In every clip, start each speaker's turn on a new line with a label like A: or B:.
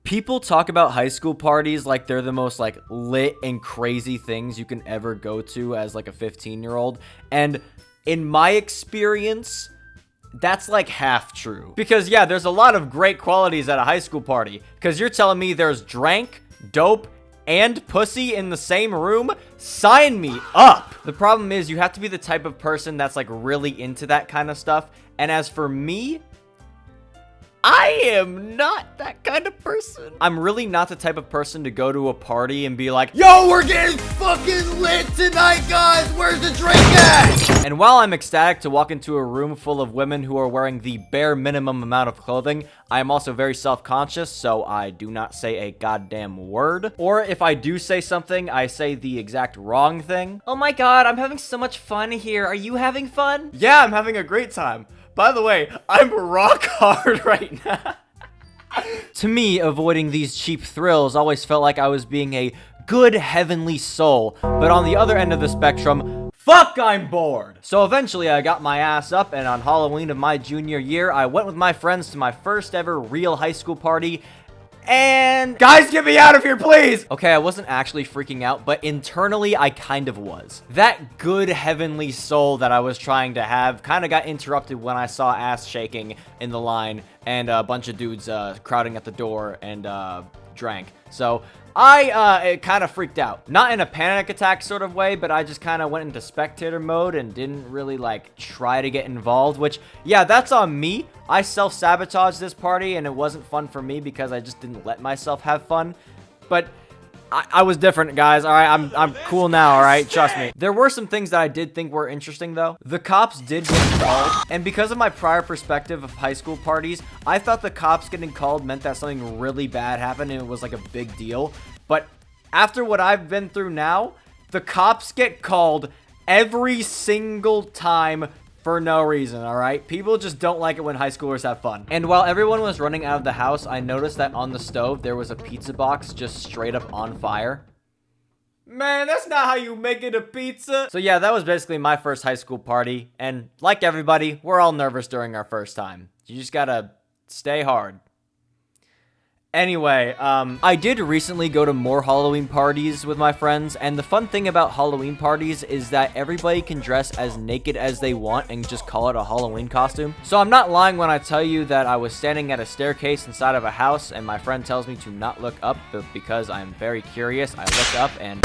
A: People talk about high school parties like they're the most like lit and crazy things you can ever go to as like a 15-year-old. And in my experience, that's like half true. Because yeah, there's a lot of great qualities at a high school party. Because you're telling me there's drank, dope, and pussy in the same room? Sign me up! The problem is you have to be the type of person that's like really into that kind of stuff. And as for me, I am not that kind of person. I'm really not the type of person to go to a party and be like, yo, we're getting fucking lit tonight, guys. Where's the drink at? And while I'm ecstatic to walk into a room full of women who are wearing the bare minimum amount of clothing, I am also very self-conscious, so I do not say a goddamn word. Or if I do say something, I say the exact wrong thing. Oh my god, I'm having so much fun here. Are you having fun? Yeah, I'm having a great time. By the way, I'm rock hard right now. To me, avoiding these cheap thrills always felt like I was being a good heavenly soul. But on the other end of the spectrum, fuck, I'm bored. So eventually I got my ass up, and on Halloween of my junior year, I went with my friends to my first ever real high school party. And guys, get me out of here, please. Okay, I wasn't actually freaking out, but internally I kind of was. That good heavenly soul that I was trying to have kind of got interrupted when I saw ass shaking in the line and a bunch of dudes crowding at the door and drank. So I kind of freaked out. Not in a panic attack sort of way, but I just kind of went into spectator mode and didn't really like try to get involved, which, yeah, that's on me. I self-sabotaged this party and it wasn't fun for me because I just didn't let myself have fun. But I was different, guys. All right, I'm cool now. All right, trust me. There were some things that I did think were interesting, though. The cops did get called, and because of my prior perspective of high school parties, I thought the cops getting called meant that something really bad happened and it was like a big deal. But after what I've been through now, the cops get called every single time for no reason, all right? People just don't like it when high schoolers have fun. And while everyone was running out of the house, I noticed that on the stove, there was a pizza box just straight up on fire. Man, that's not how you make it a pizza. So yeah, that was basically my first high school party. And like everybody, we're all nervous during our first time. You just gotta stay hard. Anyway, I did recently go to more Halloween parties with my friends, and the fun thing about Halloween parties is that everybody can dress as naked as they want and just call it a Halloween costume. So I'm not lying when I tell you that I was standing at a staircase inside of a house, and my friend tells me to not look up, but because I'm very curious, I look up and...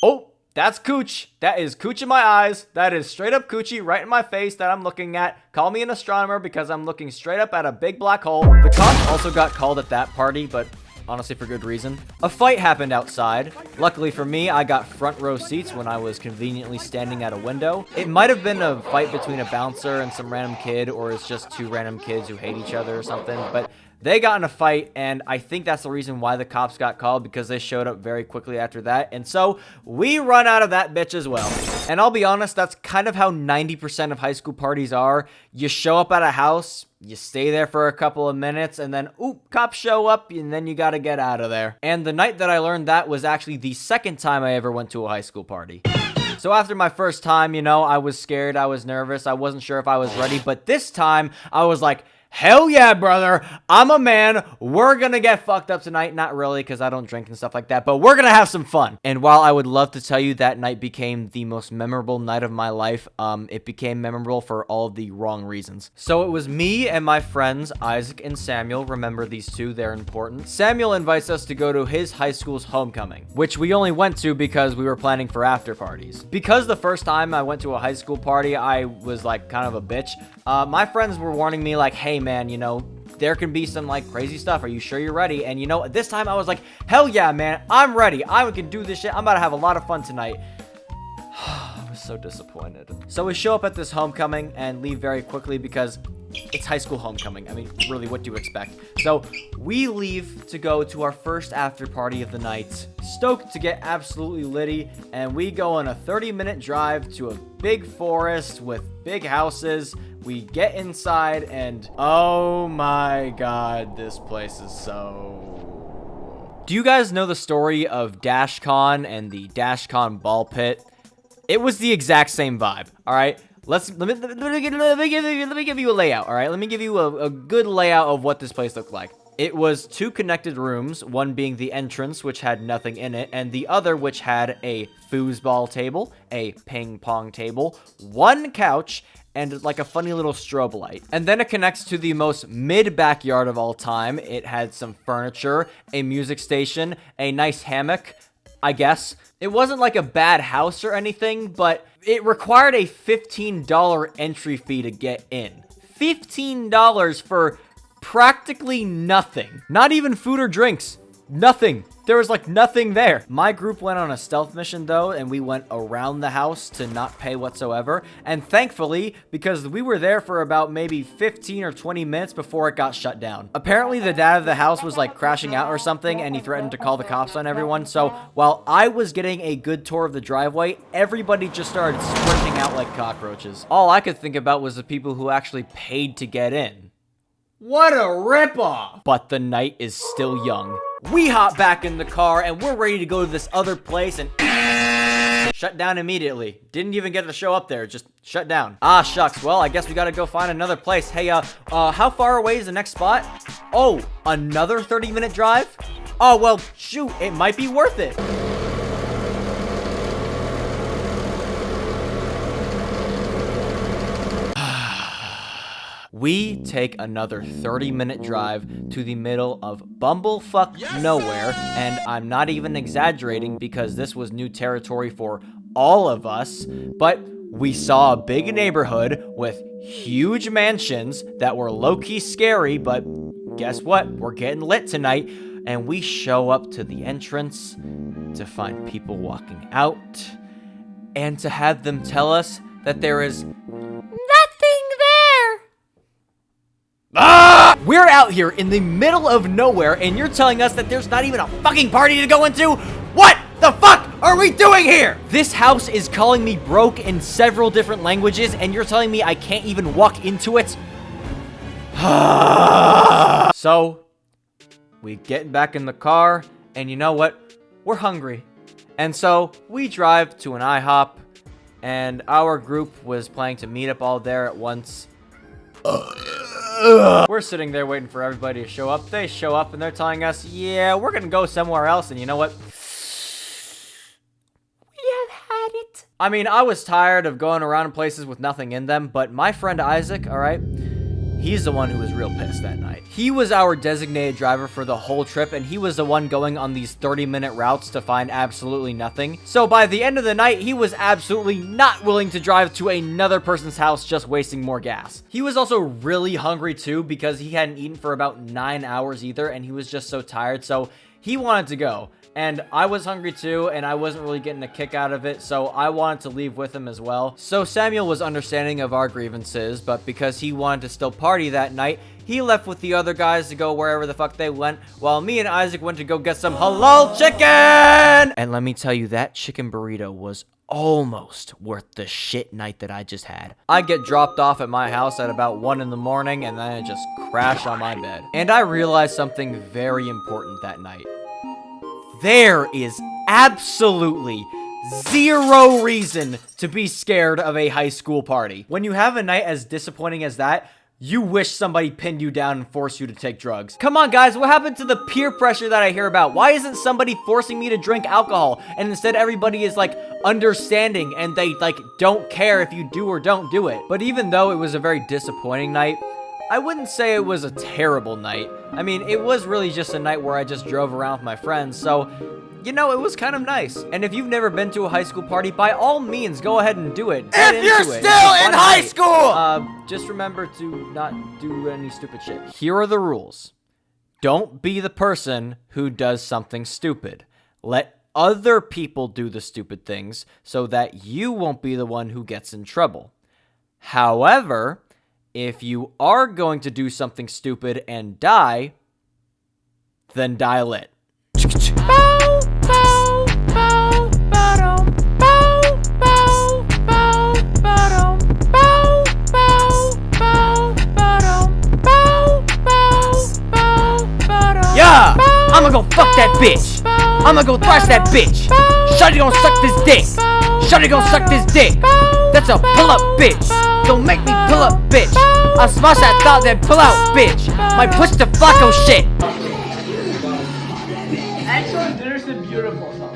A: Oh! That's cooch. That is cooch in my eyes. That is straight up coochie right in my face that I'm looking at. Call me an astronomer because I'm looking straight up at a big black hole. The cops also got called at that party, but honestly for good reason. A fight happened outside. Luckily for me, I got front row seats when I was conveniently standing at a window. It might have been a fight between a bouncer and some random kid, or it's just two random kids who hate each other or something, but they got in a fight, and I think that's the reason why the cops got called, because they showed up very quickly after that, and so we run out of that bitch as well. And I'll be honest, that's kind of how 90% of high school parties are. You show up at a house, you stay there for a couple of minutes, and then, oop, cops show up, and then you gotta get out of there. And the night that I learned that was actually the second time I ever went to a high school party. So after my first time, you know, I was scared, I was nervous, I wasn't sure if I was ready, but this time, I was like, hell yeah, brother. I'm a man. We're gonna get fucked up tonight. Not really, because I don't drink and stuff like that, but we're gonna have some fun. And while I would love to tell you that night became the most memorable night of my life, it became memorable for all of the wrong reasons. So it was me and my friends, Isaac and Samuel. Remember these two, they're important. Samuel invites us to go to his high school's homecoming, which we only went to because we were planning for after parties. Because the first time I went to a high school party, I was like kind of a bitch. My friends were warning me like, hey man, you know, there can be some like crazy stuff. Are you sure you're ready? And you know, this time I was like, hell yeah, man, I'm ready. I can do this shit. I'm about to have a lot of fun tonight. I was so disappointed. So we show up at this homecoming and leave very quickly because it's high school homecoming. I mean, really, what do you expect? So we leave to go to our first after party of the night, stoked to get absolutely litty, and we go on a 30-minute drive to a big forest with big houses. We get inside and oh my god, this place is so... Do you guys know the story of DashCon and the DashCon ball pit? It was the exact same vibe, all right? Let me give you a layout, all right? Let me give you a good layout of what this place looked like. It was 2 connected rooms, one being the entrance, which had nothing in it, and the other, which had a foosball table, a ping pong table, 1 couch, and like a funny little strobe light. And then it connects to the most mid-backyard of all time. It had some furniture, a music station, a nice hammock, I guess. It wasn't like a bad house or anything, but it required a $15 entry fee to get in. $15 for practically nothing. Not even food or drinks. Nothing. There was like nothing there. My group went on a stealth mission though, and we went around the house to not pay whatsoever. And thankfully, because we were there for about maybe 15 or 20 minutes before it got shut down. Apparently the dad of the house was like crashing out or something, and he threatened to call the cops on everyone. So while I was getting a good tour of the driveway, everybody just started sprinting out like cockroaches. All I could think about was the people who actually paid to get in. What a ripoff! But the night is still young. We hop back in the car and we're ready to go to this other place and shut down immediately. Didn't even get to show up there, just shut down. Ah, shucks. Well, I guess we gotta go find another place. Hey, how far away is the next spot? Oh, another 30-minute drive? Oh, well, shoot, it might be worth it. We take another 30-minute drive to the middle of bumblefuck nowhere, and I'm not even exaggerating because this was new territory for all of us, but we saw a big neighborhood with huge mansions that were low-key scary, but guess what? We're getting lit tonight, and we show up to the entrance to find people walking out, and to have them tell us that there is we're out here in the middle of nowhere, and you're telling us that there's not even a fucking party to go into? What the fuck are we doing here? This house is calling me broke in several different languages, and you're telling me I can't even walk into it? So, we get back in the car, and you know what? We're hungry. And so, we drive to an IHOP, and our group was planning to meet up all there at once. We're sitting there waiting for everybody to show up. They show up and they're telling us, yeah, we're gonna go somewhere else. And you know what? We have had it. I mean, I was tired of going around in places with nothing in them, but my friend Isaac, all right, he's the one who was real pissed that night. He was our designated driver for the whole trip, and he was the one going on these 30-minute routes to find absolutely nothing. So by the end of the night, he was absolutely not willing to drive to another person's house, just wasting more gas. He was also really hungry too, because he hadn't eaten for about 9 hours either, and he was just so tired, so he wanted to go. And I was hungry too, and I wasn't really getting a kick out of it, so I wanted to leave with him as well. So Samuel was understanding of our grievances, but because he wanted to still party that night, he left with the other guys to go wherever the fuck they went, while me and Isaac went to go get some halal chicken! And let me tell you, that chicken burrito was almost worth the shit night that I just had. I get dropped off at my house at about 1 in the morning, and then I just crash on my bed. And I realized something very important that night. There is absolutely zero reason to be scared of a high school party. When you have a night as disappointing as that, you wish somebody pinned you down and forced you to take drugs. Come on, guys, what happened to the peer pressure that I hear about? Why isn't somebody forcing me to drink alcohol? And instead everybody is like understanding and they like don't care if you do or don't do it. But even though it was a very disappointing night, I wouldn't say it was a terrible night. I mean, it was really just a night where I just drove around with my friends, so, you know, it was kind of nice. And if you've never been to a high school party, by all means, go ahead and do it.
B: If you're still in high school!
A: Just remember to not do any stupid shit. Here are the rules. Don't be the person who does something stupid. Let other people do the stupid things so that you won't be the one who gets in trouble. However, if you are going to do something stupid and die, then die lit. Yeah! I'ma go fuck that bitch! I'ma go thrash that bitch! Shawty gon' suck this dick! Shawty gon' suck this dick!
C: That's a pull up, bitch. Don't make me pull up, bitch. I'll smash that thought, then pull out, bitch. My push to Flacco shit.
D: Actually, there's a beautiful song.